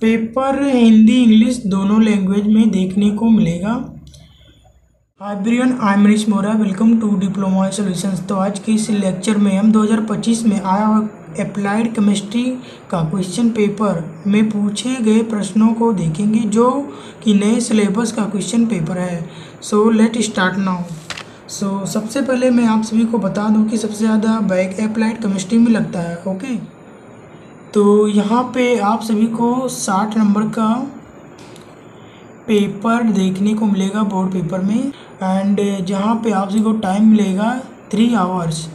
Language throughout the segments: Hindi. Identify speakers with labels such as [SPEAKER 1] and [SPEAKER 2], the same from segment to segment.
[SPEAKER 1] पेपर हिंदी इंग्लिश दोनों लैंग्वेज में देखने को मिलेगा। Hi everyone, I am Manish मोरा, वेलकम टू डिप्लोमा सॉल्यूशंस। तो आज के इस लेक्चर में हम 2025 में आया हुआ अप्लाइड केमिस्ट्री का क्वेश्चन पेपर में पूछे गए प्रश्नों को देखेंगे, जो कि नए सिलेबस का क्वेश्चन पेपर है। So let start now. So सबसे पहले मैं आप सभी को बता दूं कि सबसे ज़्यादा बैक अप्लाइड केमिस्ट्री में लगता है। ओके, तो यहाँ पे आप सभी को 60 नंबर का पेपर देखने को मिलेगा बोर्ड पेपर में, एंड जहाँ पे आप सभी को टाइम मिलेगा 3 आवर्स,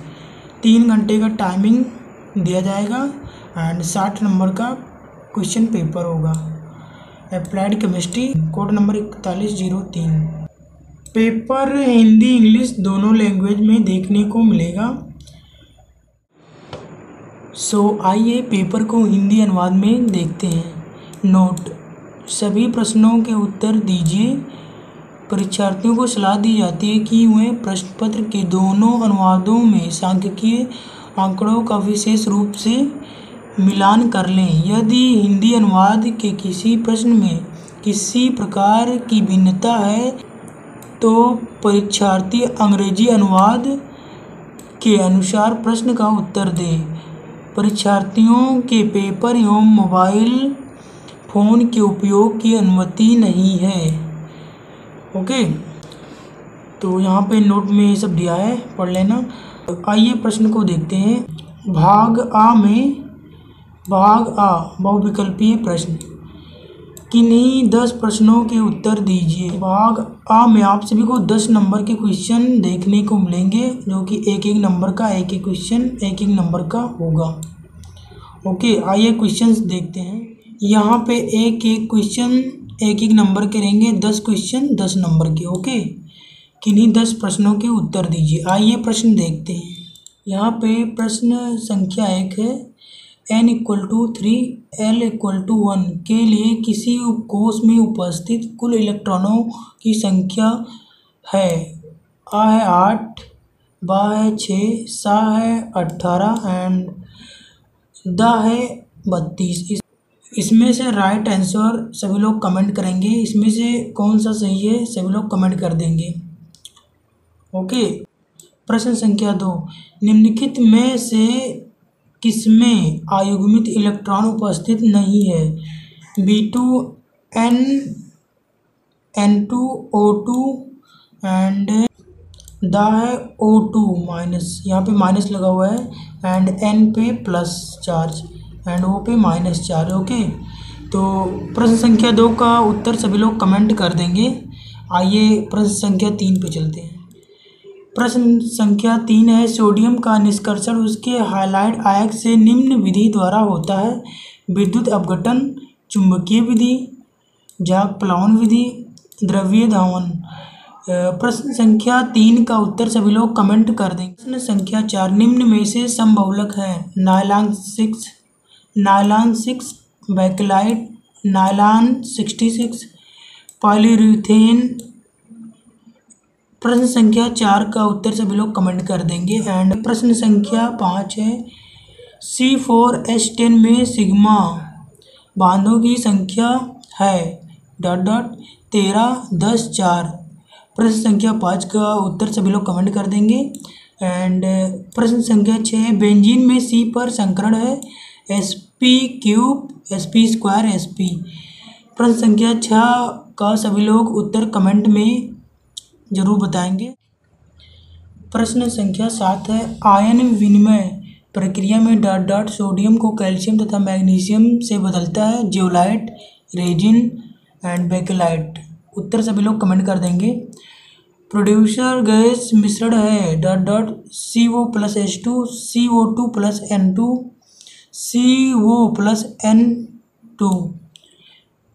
[SPEAKER 1] 3 घंटे का टाइमिंग दिया जाएगा एंड 60 नंबर का क्वेश्चन पेपर होगा। Applied chemistry, code number 4103। Paper Hindi English दोनों लैंग्वेज में देखने को मिलेगा। सो आइए पेपर को हिंदी अनुवाद में देखते हैं। नोट: सभी प्रश्नों के उत्तर दीजिए। परीक्षार्थियों को सलाह दी जाती है कि वह प्रश्न पत्र के दोनों अनुवादों में सांख्यिकीय आंकड़ों का विशेष रूप से मिलान कर लें। यदि हिंदी अनुवाद के किसी प्रश्न में किसी प्रकार की भिन्नता है तो परीक्षार्थी अंग्रेजी अनुवाद के अनुसार प्रश्न का उत्तर दें। परीक्षार्थियों के पेपर एवं मोबाइल फ़ोन के उपयोग की अनुमति नहीं है। ओके, तो यहाँ पे नोट में ये सब दिया है, पढ़ लेना। आइए प्रश्न को देखते हैं। भाग आ बहुविकल्पीय प्रश्न। किन्हीं 10 प्रश्नों के उत्तर दीजिए। भाग आ में आप सभी को 10 नंबर के क्वेश्चन देखने को मिलेंगे, जो कि एक नंबर का एक क्वेश्चन एक नंबर का होगा। ओके, आइए क्वेश्चंस देखते हैं। यहाँ पे एक क्वेश्चन एक नंबर के रहेंगे, 10 क्वेश्चन 10 नंबर के। ओके, किन्हीं 10 प्रश्नों के उत्तर दीजिए। आइए प्रश्न देखते हैं। यहाँ पे प्रश्न संख्या 1 है, n = 3 l = 1 के लिए किसी कोश में उपस्थित कुल इलेक्ट्रॉनों की संख्या है। आ है 8, बा है 6, सा है 18 एंड दा है 32। इसमें से राइट आंसर सभी लोग कमेंट करेंगे। इसमें से कौन सा सही है सभी लोग कमेंट कर देंगे। ओके, प्रश्न संख्या 2, निम्नलिखित में से किसमें अयुग्मित इलेक्ट्रॉन उपस्थित नहीं है। B2 N2O2 एंड दा है O2-, यहाँ पे माइनस लगा हुआ है, एंड N पे प्लस चार्ज एंड O पे -चार्ज। ओके, तो प्रश्न संख्या 2 का उत्तर सभी लोग कमेंट कर देंगे। आइए प्रश्न संख्या 3 पे चलते हैं। प्रश्न संख्या 3 है, सोडियम का निष्कर्षण उसके हाइलाइट आयक से निम्न विधि द्वारा होता है। विद्युत अपघटन, चुंबकीय विधि, झाग प्लावन विधि, द्रव्यीय धावन। प्रश्न संख्या 3 का उत्तर सभी लोग कमेंट कर देंगे। प्रश्न संख्या 4, निम्न में से समबहुलक है। Nylon 6, Bakelite, nylon 66, polyurethane. प्रश्न संख्या 4 का उत्तर सभी लोग कमेंट कर देंगे। एंड प्रश्न संख्या 5 है, C4H10 में सिग्मा बांधों की संख्या है ... 13, 10, 4। प्रश्न संख्या 5 का उत्तर सभी लोग कमेंट कर देंगे। एंड प्रश्न संख्या 6, बेंजीन में C पर संकरण है sp3 sp2 sp। प्रश्न संख्या 6 का सभी लोग उत्तर कमेंट में जरूर बताएंगे। प्रश्न संख्या 7 है, आयन विनिमय प्रक्रिया में ... सोडियम को कैल्शियम तथा मैग्नीशियम से बदलता है। Zeolite, resin and bakelite. उत्तर सभी लोग कमेंट कर देंगे। प्रोड्यूसर गैस मिश्रण है ... CO+H2 CO2+N2 CO+N2।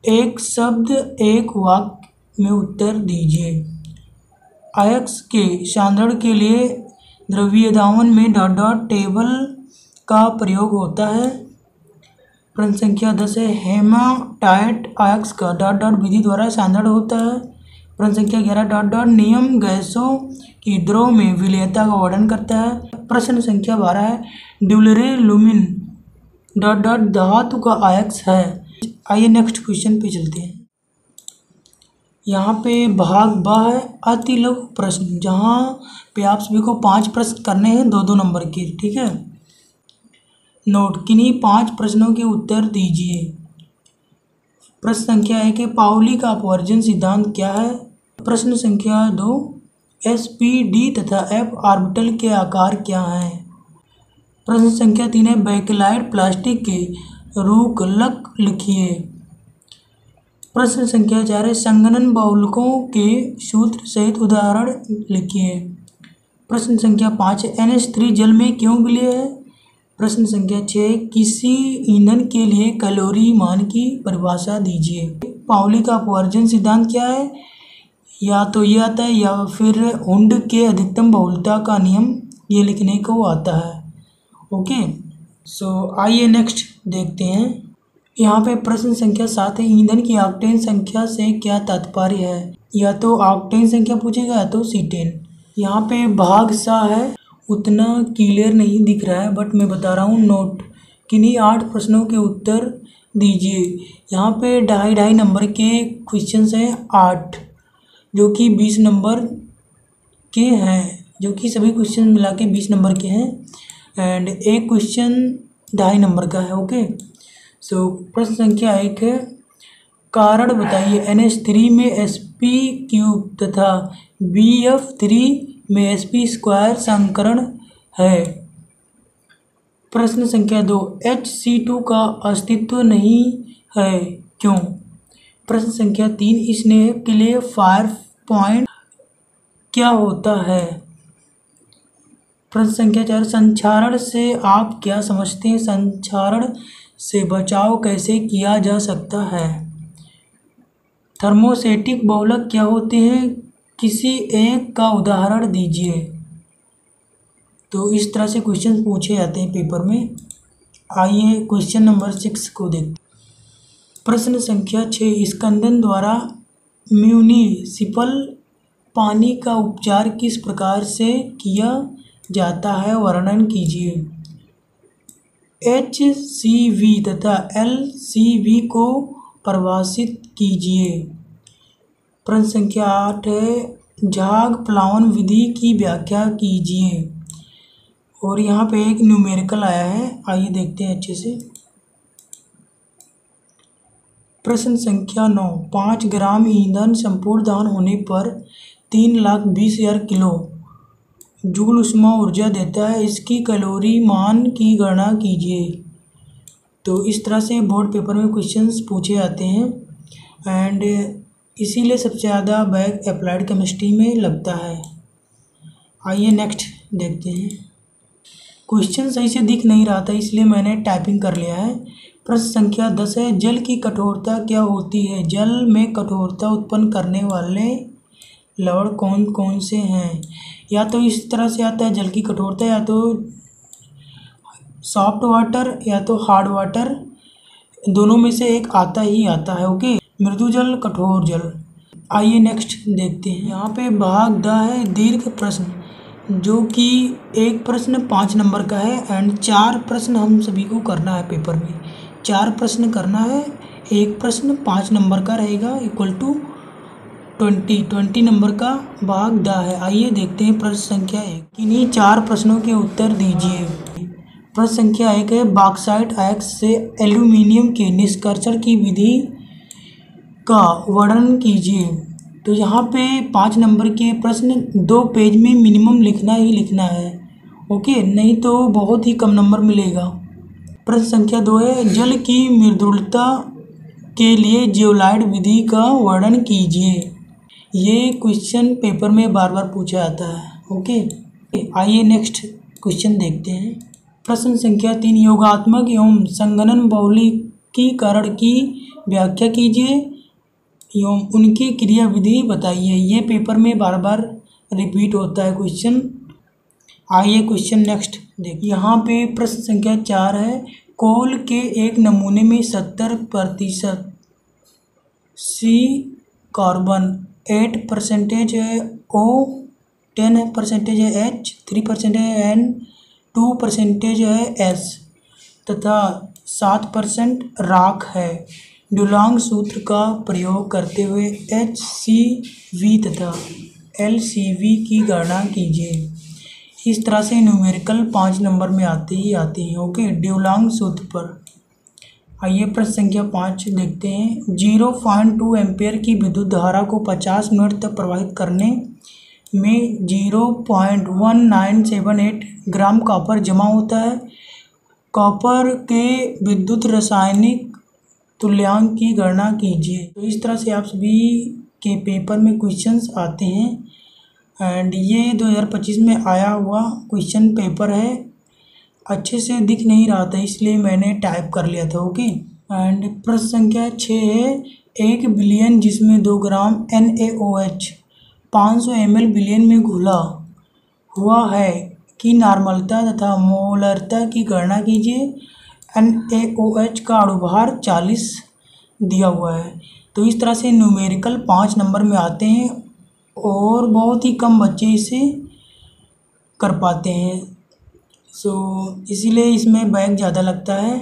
[SPEAKER 1] एक शब्द एक वाक्य में उत्तर दीजिए। आयस्क के सांद्रण के लिए द्रव्यीय धावन में ... टेबल का प्रयोग होता है। प्रश्न संख्या 10 है, हेमाटाइट आयस्क का ... विधि द्वारा सांद्रण होता है। प्रश्न संख्या 11 ... नियम गैसों की द्रव में विलेयता का वर्णन करता है। प्रश्न संख्या 12 है, ड्यूलरे लुमिन ... धातु का आयस्क है। आइए नेक्स्ट क्वेश्चन पे चलते हैं। यहाँ पे भाग ब है अति लघु प्रश्न, जहाँ पे आप सभी को 5 प्रश्न करने हैं 2-2 नंबर के, ठीक है। नोट, किन्हीं 5 प्रश्नों के उत्तर दीजिए। प्रश्न संख्या 1 है पाउली का अपवर्जन सिद्धांत क्या है। प्रश्न संख्या 2, एस पी डी तथा एफ ऑर्बिटल के आकार क्या हैं। प्रश्न संख्या 3 है बैकलाइट प्लास्टिक के रूकलक लिखिए। प्रश्न संख्या 4 है संघनन बहुलकों के सूत्र सहित उदाहरण लिखिए। प्रश्न संख्या 5 है NH3 जल में क्यों विलय है। प्रश्न संख्या 6 किसी ईंधन के लिए कैलोरी मान की परिभाषा दीजिए। पाउली का अपवर्जन सिद्धांत क्या है, या तो ये आता है या फिर हुंड के अधिकतम बहुलता का नियम, ये लिखने को आता है। ओके, सो आइए नेक्स्ट देखते हैं। यहाँ पे प्रश्न संख्या 7 है ईंधन की ऑक्टेन संख्या से क्या तात्पर्य है। या तो ऑक्टेन संख्या पूछेगा या तो सीटेन। यहाँ पे भाग सा है, उतना क्लियर नहीं दिख रहा है बट मैं बता रहा हूँ। नोट, किन्हीं 8 प्रश्नों के उत्तर दीजिए। यहाँ पे 2.5 नंबर के क्वेश्चन हैं 8, जो कि 20 नंबर के हैं, जो कि सभी क्वेश्चन मिला के 20 नंबर के हैं एंड एक क्वेश्चन 2.5 नंबर का है। ओके, सो प्रश्न संख्या 1 है कारण बताइए NH3 में sp³ तथा BF3 में sp² संकरण है। प्रश्न संख्या 2 HC2 का अस्तित्व नहीं है, क्यों। प्रश्न संख्या 3 स्नेह के लिए फायर पॉइंट क्या होता है। प्रश्न संख्या 4 संक्षारण से आप क्या समझते हैं, संक्षारण से बचाव कैसे किया जा सकता है। थर्मोस्टेटिक बहुलक क्या होते हैं, किसी एक का उदाहरण दीजिए। तो इस तरह से क्वेश्चन पूछे जाते हैं पेपर में। आइए क्वेश्चन नंबर 6 को देखते। प्रश्न संख्या 6 स्कंदन द्वारा म्यूनिसिपल पानी का उपचार किस प्रकार से किया जाता है, वर्णन कीजिए। HCV तथा LCV को परिभाषित कीजिए। प्रश्न संख्या 8 है झाग प्लावन विधि की व्याख्या कीजिए। और यहाँ पे एक न्यूमेरिकल आया है, आइए देखते हैं अच्छे से। प्रश्न संख्या 9 5 ग्राम ईंधन संपूर्ण दहन होने पर 3,20,000 किलो जूल ऊष्मा ऊर्जा देता है, इसकी कैलोरी मान की गणना कीजिए। तो इस तरह से बोर्ड पेपर में क्वेश्चंस पूछे जाते हैं एंड इसीलिए सबसे ज़्यादा बैक अप्लाइड केमिस्ट्री में लगता है। आइए नेक्स्ट देखते हैं। क्वेश्चन सही से दिख नहीं रहा था इसलिए मैंने टाइपिंग कर लिया है। प्रश्न संख्या 10 है जल की कठोरता क्या होती है। जल में कठोरता उत्पन्न करने वाले लवण कौन कौन से हैं। या तो इस तरह से आता है जल की कठोरता, या तो सॉफ्ट वाटर या तो हार्ड वाटर, दोनों में से एक आता ही आता है। ओके, मृदु जल, कठोर जल। आइए नेक्स्ट देखते हैं। यहाँ पे भाग द है दीर्घ प्रश्न, जो कि एक प्रश्न 5 नंबर का है एंड 4 प्रश्न हम सभी को करना है पेपर में। 4 प्रश्न करना है, एक प्रश्न 5 नंबर का रहेगा इक्वल टू 20 नंबर का भाग द है। आइए देखते हैं प्रश्न संख्या 1। किन्हीं 4 प्रश्नों के उत्तर दीजिए। प्रश्न संख्या 1 है बॉक्साइट अयस्क से एल्यूमीनियम के निष्कर्षण की विधि का वर्णन कीजिए। तो यहाँ पे 5 नंबर के प्रश्न 2 पेज में मिनिमम लिखना ही लिखना है। ओके, नहीं तो बहुत ही कम नंबर मिलेगा। प्रश्न संख्या 2 है जल की मृदुलता के लिए जियोलाइट विधि का वर्णन कीजिए। ये क्वेश्चन पेपर में बार बार पूछा जाता है। ओके, आइए नेक्स्ट क्वेश्चन देखते हैं। प्रश्न संख्या 3 योगात्मक एवं संघनन बहुलकीकरण की व्याख्या कीजिए एवं उनकी क्रिया विधि बताइए। ये पेपर में बार बार रिपीट होता है क्वेश्चन। आइए क्वेश्चन नेक्स्ट देखिए। यहाँ पे प्रश्न संख्या 4 है कोल के एक नमूने में 70% सी कार्बन, 8% है O, 10% है H, 3% है N, 2% है S तथा 7% राख है। डुलोंग सूत्र का प्रयोग करते हुए HCV तथा LCV की गणना कीजिए। इस तरह से न्यूमेरिकल 5 नंबर में आते हैं। ओके, डुलोंग सूत्र पर आइए प्रश्न संख्या 5 देखते हैं। 0.2 एम्पेयर की विद्युत धारा को 50 मिनट तक प्रवाहित करने में 0.1978 ग्राम कॉपर जमा होता है। कॉपर के विद्युत रासायनिक तुल्यांक की गणना कीजिए। तो इस तरह से आप सभी के पेपर में क्वेश्चंस आते हैं एंड ये 2025 में आया हुआ क्वेश्चन पेपर है। अच्छे से दिख नहीं रहा था इसलिए मैंने टाइप कर लिया था। ओके, एंड प्रश्न संख्या 6 है। 1 बिलियन जिसमें 2 ग्राम NaOH 500 ml बिलियन में घुला हुआ है की नॉर्मलता तथा मोलरता की गणना कीजिए। NaOH का अणुभार 40 दिया हुआ है। तो इस तरह से न्यूमेरिकल 5 नंबर में आते हैं और बहुत ही कम बच्चे इसे कर पाते हैं। इसीलिए इसमें बैक ज़्यादा लगता है।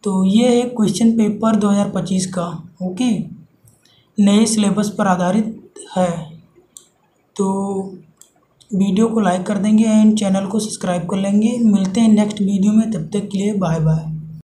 [SPEAKER 1] तो ये है क्वेश्चन पेपर 2025 का। ओके, नए सिलेबस पर आधारित है। तो वीडियो को लाइक कर देंगे एंड चैनल को सब्सक्राइब कर लेंगे। मिलते हैं नेक्स्ट वीडियो में, तब तक के लिए बाय बाय।